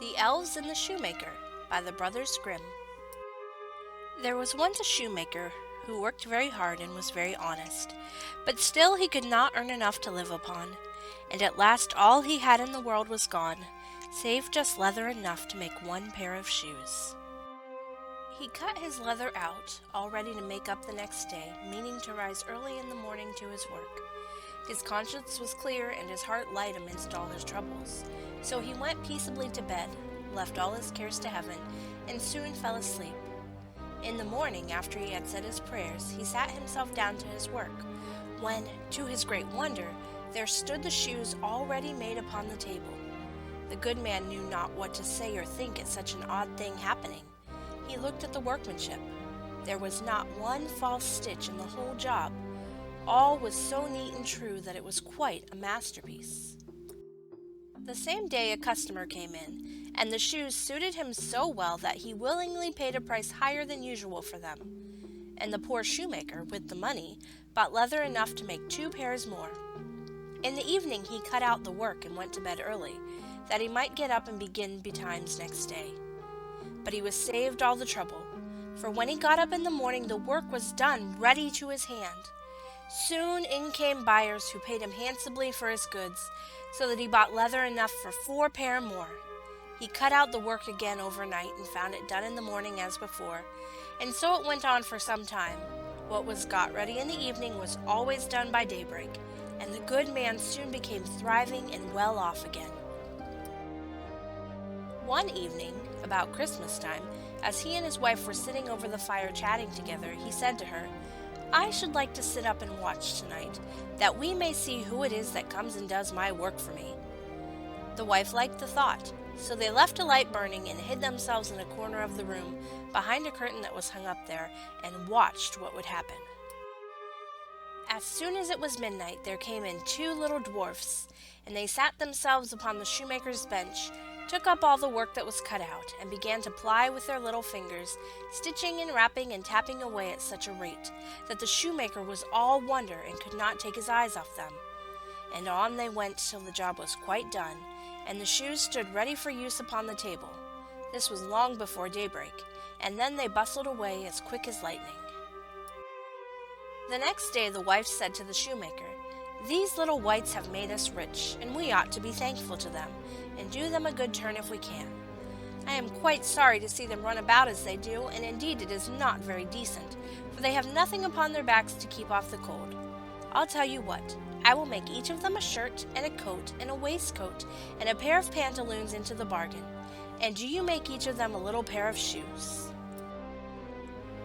The Elves and the Shoemaker by the Brothers Grimm. There was once a shoemaker who worked very hard and was very honest, but still he could not earn enough to live upon, and at last all he had in the world was gone, save just leather enough to make one pair of shoes. He cut his leather out, all ready to make up the next day, meaning to rise early in the morning to his work. His conscience was clear and his heart light amidst all his troubles. So he went peaceably to bed, left all his cares to heaven, and soon fell asleep. In the morning, after he had said his prayers, he sat himself down to his work, when, to his great wonder, there stood the shoes already made upon the table. The good man knew not what to say or think at such an odd thing happening. He looked at the workmanship. There was not one false stitch in the whole job. All was so neat and true that it was quite a masterpiece. The same day a customer came in, and the shoes suited him so well that he willingly paid a price higher than usual for them. And the poor shoemaker, with the money, bought leather enough to make 2 pairs more. In the evening he cut out the work and went to bed early, that he might get up and begin betimes next day. But he was saved all the trouble, for when he got up in the morning the work was done, ready to his hand. Soon in came buyers who paid him handsomely for his goods, so that he bought leather enough for 4 pair more. He cut out the work again overnight and found it done in the morning as before, and so it went on for some time. What was got ready in the evening was always done by daybreak, and the good man soon became thriving and well off again. One evening, about Christmas time, as he and his wife were sitting over the fire chatting together, he said to her, "I should like to sit up and watch tonight, that we may see who it is that comes and does my work for me." The wife liked the thought, so they left a light burning and hid themselves in a corner of the room, behind a curtain that was hung up there, and watched what would happen. As soon as it was midnight, there came in 2 little dwarfs, and they sat themselves upon the shoemaker's bench, took up all the work that was cut out, and began to ply with their little fingers, stitching and wrapping and tapping away at such a rate, that the shoemaker was all wonder and could not take his eyes off them. And on they went till the job was quite done, and the shoes stood ready for use upon the table. This was long before daybreak, and then they bustled away as quick as lightning. The next day the wife said to the shoemaker, "These little wights have made us rich, and we ought to be thankful to them, and do them a good turn if we can. I am quite sorry to see them run about as they do, and indeed it is not very decent, for they have nothing upon their backs to keep off the cold. I'll tell you what, I will make each of them a shirt, and a coat, and a waistcoat, and a pair of pantaloons into the bargain, and do you make each of them a little pair of shoes."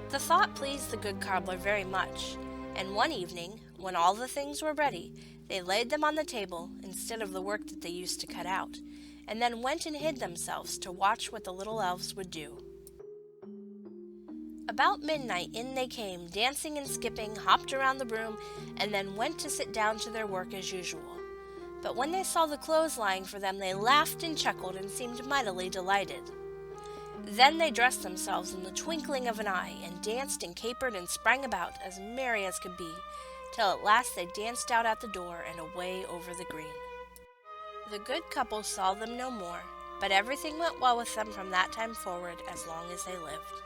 The thought pleased the good cobbler very much, and one evening, when all the things were ready, they laid them on the table instead of the work that they used to cut out, and then went and hid themselves to watch what the little elves would do. About midnight in they came, dancing and skipping, hopped around the room, and then went to sit down to their work as usual. But when they saw the clothes lying for them, they laughed and chuckled and seemed mightily delighted. Then they dressed themselves in the twinkling of an eye, and danced and capered and sprang about, as merry as could be, till at last they danced out at the door and away over the green. The good couple saw them no more, but everything went well with them from that time forward as long as they lived.